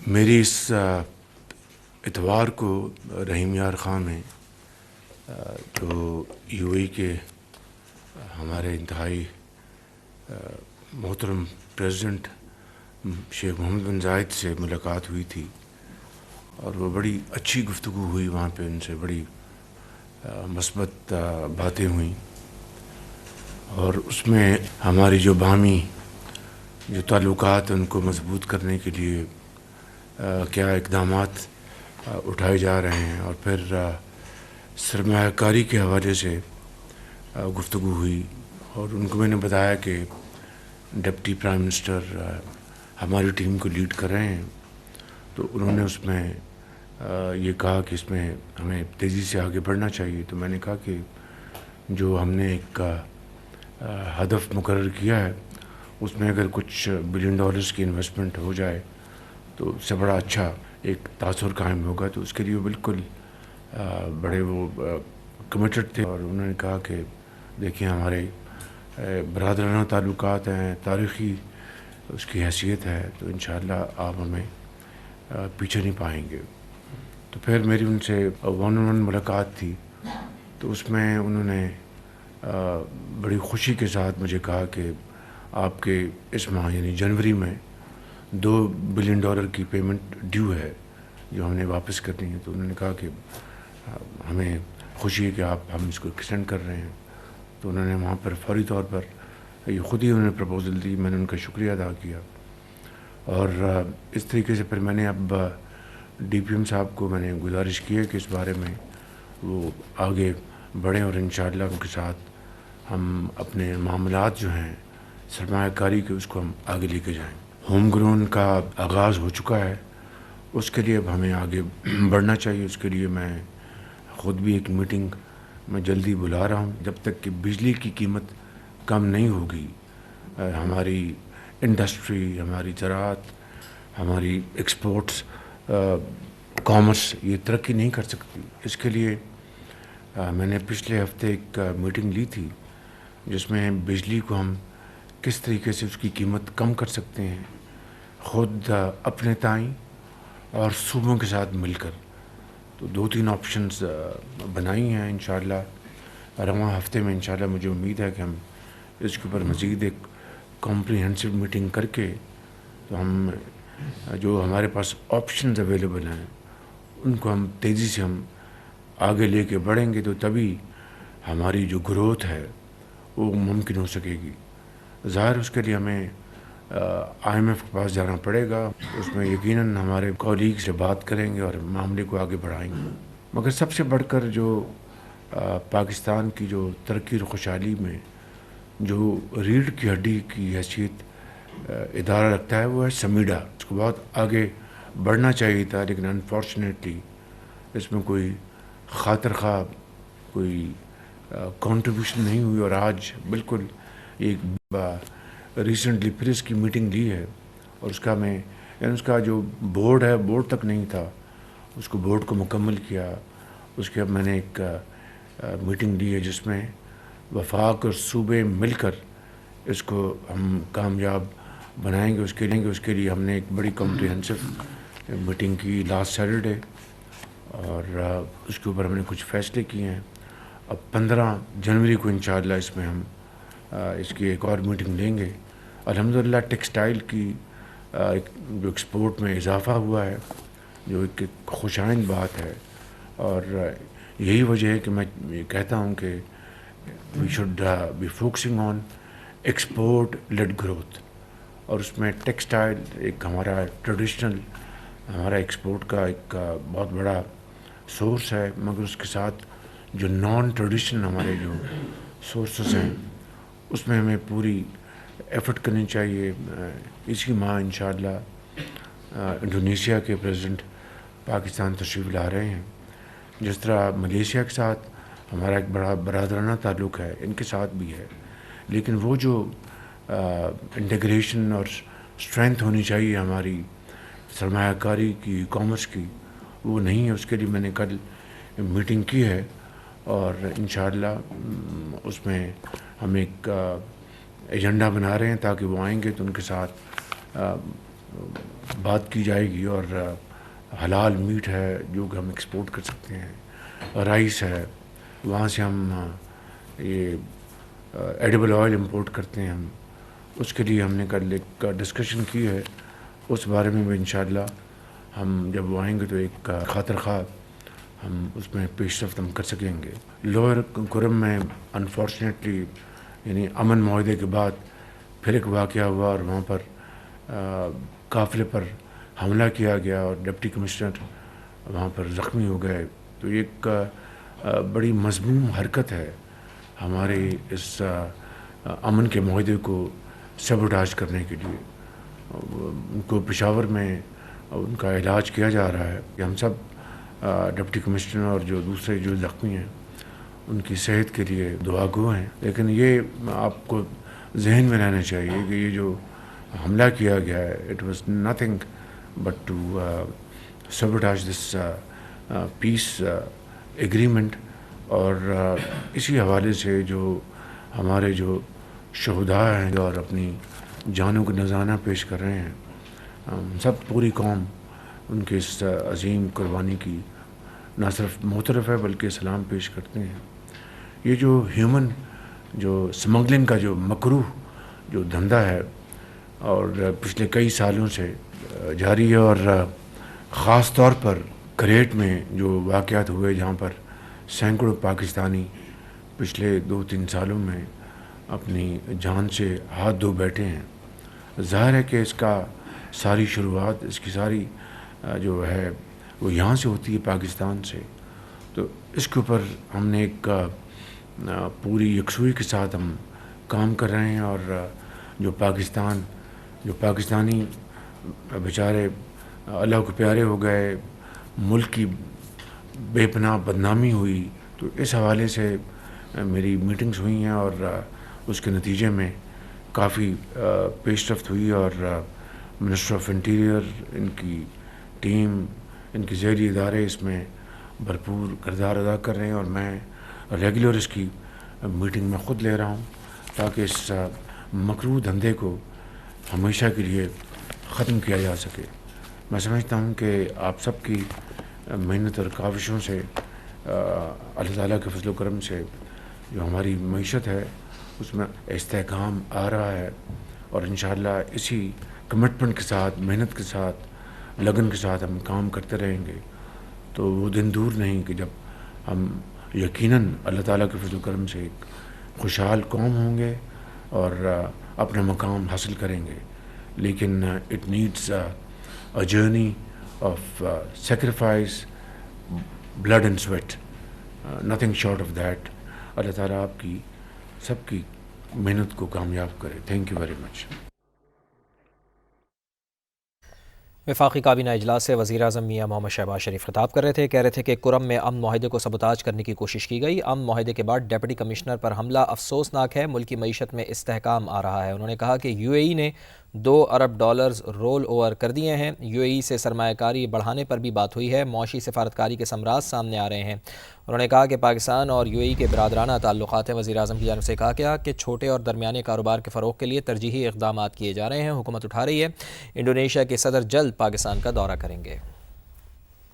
میری اس اتوار کو رحیم یار خان نے جو یو اے کے ہمارے انتہائی محترم پریزیڈنٹ شیخ محمد بن زاید سے ملاقات ہوئی تھی، اور وہ بڑی اچھی گفتگو ہوئی وہاں پہ، ان سے بڑی مثبت باتیں ہوئیں، اور اس میں ہماری جو باہمی جو تعلقات ان کو مضبوط کرنے کے لیے کیا اقدامات اٹھائے جا رہے ہیں، اور پھر سرمایہ کاری کے حوالے سے گفتگو ہوئی، اور ان کو میں نے بتایا کہ ڈپٹی پرائم منسٹر ہماری ٹیم کو لیڈ کر رہے ہیں، تو انہوں نے اس میں یہ کہا کہ اس میں ہمیں تیزی سے آگے بڑھنا چاہیے۔ تو میں نے کہا کہ جو ہم نے ایک ہدف مقرر کیا ہے، اس میں اگر کچھ $1 بلین کی انویسٹمنٹ ہو جائے تو اس سے بڑا اچھا ایک تاثر قائم ہوگا، تو اس کے لیے بالکل بڑے وہ کمیٹڈ تھے، اور انہوں نے کہا کہ دیکھیں ہمارے برادرانہ تعلقات ہیں، تاریخی اس کی حیثیت ہے، تو انشاءاللہ آپ ہمیں پیچھے نہیں پائیں گے۔ تو پھر میری ان سے 1-on-1 ملاقات تھی، تو اس میں انہوں نے بڑی خوشی کے ساتھ مجھے کہا کہ آپ کے اس ماہ یعنی جنوری میں $2 بلین کی پیمنٹ ڈیو ہے جو ہم نے واپس کرنی ہے۔ تو انہوں نے کہا کہ ہمیں خوشی ہے کہ ہم اس کو ایکسٹینڈ کر رہے ہیں۔ تو انہوں نے وہاں پر فوری طور پر یہ خود ہی انہوں نے پرپوزل دی، میں نے ان کا شکریہ ادا کیا، اور اس طریقے سے پھر میں نے اب ڈی پی ایم صاحب کو میں نے گزارش کی ہے کہ اس بارے میں وہ آگے بڑھیں، اور انشاءاللہ ان کے ساتھ ہم اپنے معاملات جو ہیں سرمایہ کاری کے اس کو ہم آگے لے کے جائیں۔ ہوم گرون کا آغاز ہو چکا ہے، اس کے لیے اب ہمیں آگے بڑھنا چاہیے۔ اس کے لیے میں خود بھی ایک میٹنگ میں جلدی بلا رہا ہوں۔ جب تک کہ بجلی کی قیمت کم نہیں ہوگی، ہماری انڈسٹری، ہماری زراعت، ہماری ایکسپورٹس، کامرس یہ ترقی نہیں کر سکتی۔ اس کے لیے میں نے پچھلے ہفتے ایک میٹنگ لی تھی جس میں بجلی کو ہم کس طریقے سے اس کی قیمت کم کر سکتے ہیں، خود اپنے تئیں اور صوبوں کے ساتھ مل کر۔ تو 2-3 آپشنز بنائی ہیں، انشاءاللہ رواں ہفتے میں انشاءاللہ مجھے امید ہے کہ ہم اس کے اوپر مزید ایک کمپریہنسو میٹنگ کر کے تو ہم جو ہمارے پاس آپشنز اویلیبل ہیں ان کو ہم تیزی سے ہم آگے لے کے بڑھیں گے، تو تبھی ہماری جو گروتھ ہے وہ ممکن ہو سکے گی۔ ظاہر اس کے لیے ہمیں IMF کے پاس جانا پڑے گا، اس میں یقیناً ہمارے کولیگ سے بات کریں گے اور معاملے کو آگے بڑھائیں گے۔ مگر سب سے بڑھ کر جو پاکستان کی جو ترقی اور خوشحالی میں جو ریڑھ کی ہڈی کی حیثیت ادارہ رکھتا ہے وہ ہے سمیڈا۔ اس کو بہت آگے بڑھنا چاہیے تھا، لیکن انفارچونیٹلی اس میں کوئی خاطر خواہ کوئی کنٹریبیوشن نہیں ہوئی، اور آج بالکل ایک ریسنٹلی پھر اس کی میٹنگ لی ہے، اور اس کا میں یعنی اس کا جو بورڈ ہے بورڈ تک نہیں تھا، اس کو بورڈ کو مکمل کیا۔ اس کے اب میں نے ایک میٹنگ لی ہے جس میں وفاق اور صوبے مل کر اس کو ہم کامیاب بنائیں گے۔ اس کے لیے ہم نے ایک بڑی کمپریہنسو میٹنگ کی لاسٹ سیٹرڈے، اور اس کے اوپر ہم نے کچھ فیصلے کیے ہیں۔ اب 15 جنوری کو انشاءاللہ اس میں ہم اس کی ایک اور میٹنگ لیں گے۔ الحمدللہ ٹیکسٹائل کی جو ایکسپورٹ میں اضافہ ہوا ہے، جو ایک خوش آئند بات ہے، اور یہی وجہ ہے کہ میں یہ کہتا ہوں کہ we should be focusing on export led growth, اور اس میں ٹیکسٹائل ایک ہمارا ٹریڈیشنل ہمارا ایکسپورٹ کا ایک بہت بڑا سورس ہے، مگر اس کے ساتھ جو نان ٹریڈیشنل ہمارے جو سورسز ہیں اس میں ہمیں پوری ایفرٹ کرنی چاہیے۔ اسی ماہ انشاءاللہ انڈونیشیا کے پریزیڈنٹ پاکستان تشریف لا رہے ہیں۔ جس طرح ملیشیا کے ساتھ ہمارا ایک بڑا برادرانہ تعلق ہے، ان کے ساتھ بھی ہے، لیکن وہ جو انٹیگریشن اور اسٹرینتھ ہونی چاہیے ہماری سرمایہ کاری کی، کامرس کی، وہ نہیں ہے۔ اس کے لیے میں نے کل میٹنگ کی ہے، اور انشاءاللہ اس میں ہم ایک ایجنڈا بنا رہے ہیں تاکہ وہ آئیں گے تو ان کے ساتھ بات کی جائے گی. اور حلال میٹ ہے جو کہ ہم ایکسپورٹ کر سکتے ہیں, رائس ہے, وہاں سے ہم یہ ایڈیبل آئل امپورٹ کرتے ہیں ہم. اس کے لیے ہم نے کل ایک ڈسکشن کی ہے, اس بارے میں بھی انشاءاللہ ہم جب وہ آئیں گے تو ایک خاطر خواہ ہم اس میں پیش رفت ہم کر سکیں گے. لوئر کرم میں انفارچونیٹلی یعنی امن معاہدے کے بعد پھر ایک واقعہ ہوا اور وہاں پر قافلے پر حملہ کیا گیا اور ڈپٹی کمشنر وہاں پر زخمی ہو گئے. تو ایک بڑی مذموم حرکت ہے ہمارے اس امن کے معاہدے کو سیبوٹاج کرنے کے لیے. ان کو پشاور میں ان کا علاج کیا جا رہا ہے. ہم سب ڈپٹی کمشنر اور جو دوسرے جو زخمی ہیں ان کی صحت کے لیے دعا گو ہیں. لیکن یہ آپ کو ذہن میں رہنا چاہیے کہ یہ جو حملہ کیا گیا ہے it was nothing but to sabotage this peace agreement. اور اسی حوالے سے جو ہمارے جو شہداء ہیں اور اپنی جانوں کو نذرانہ پیش کر رہے ہیں, سب پوری قوم ان کے اس عظیم قربانی کی نہ صرف معترف ہے بلکہ سلام پیش کرتے ہیں. یہ جو ہیومن جو سمگلنگ کا جو مکروہ جو دھندا ہے اور پچھلے کئی سالوں سے جاری ہے, اور خاص طور پر کریٹ میں جو واقعات ہوئے جہاں پر سینکڑوں پاکستانی پچھلے 2-3 سالوں میں اپنی جان سے ہاتھ دھو بیٹھے ہیں. ظاہر ہے کہ اس کا ساری شروعات اس کی ساری جو ہے وہ یہاں سے ہوتی ہے, پاکستان سے. تو اس کے اوپر ہم نے ایک پوری یکسوئی کے ساتھ ہم کام کر رہے ہیں. اور جو پاکستانی بیچارے اللہ کو پیارے ہو گئے, ملک کی بے پناہ بدنامی ہوئی, تو اس حوالے سے میری میٹنگز ہوئی ہیں اور اس کے نتیجے میں کافی پیش رفت ہوئی. اور منسٹر آف انٹیریئر, ان کی ٹیم, ان کی ذیلی ادارے اس میں بھرپور کردار ادا کر رہے ہیں. اور میں ریگولر اس کی میٹنگ میں خود لے رہا ہوں تاکہ اس مکروہ دھندے کو ہمیشہ کے لیے ختم کیا جا سکے. میں سمجھتا ہوں کہ آپ سب کی محنت اور کاوشوں سے اللہ تعالیٰ کے فضل و کرم سے جو ہماری معیشت ہے اس میں استحکام آ رہا ہے. اور انشاءاللہ اسی کمٹمنٹ کے ساتھ, محنت کے ساتھ, لگن کے ساتھ ہم کام کرتے رہیں گے تو وہ دن دور نہیں کہ جب ہم یقیناً اللہ تعالیٰ کے فضل و کرم سے ایک خوشحال قوم ہوں گے اور اپنا مقام حاصل کریں گے. لیکن it needs a journey of sacrifice, blood and sweat, nothing short of that. اللہ تعالیٰ آپ کی سب کی محنت کو کامیاب کرے. Thank you very much. وفاقی کابینہ اجلاس سے وزیر اعظم میاں محمد شہباز شریف خطاب کر رہے تھے. کہہ رہے تھے کہ کرم میں امن معاہدے کو سبوتاج کرنے کی کوشش کی گئی. امن معاہدے کے بعد ڈپٹی کمشنر پر حملہ افسوسناک ہے. ملکی معیشت میں استحکام آ رہا ہے. انہوں نے کہا کہ یو اے ای نے $2 ارب رول اوور کر دیے ہیں. یو اے ای سے سرمایہ کاری بڑھانے پر بھی بات ہوئی ہے. معاشی سفارتکاری کے ثمرات سامنے آ رہے ہیں. انہوں نے کہا کہ پاکستان اور یو اے ای کے برادرانہ تعلقات ہیں. وزیر اعظم کی جانب سے کہا گیا کہ چھوٹے اور درمیانے کاروبار کے فروغ کے لیے ترجیحی اقدامات کیے جا رہے ہیں. حکومت اٹھا رہی ہے. انڈونیشیا کے صدر جلد پاکستان کا دورہ کریں گے.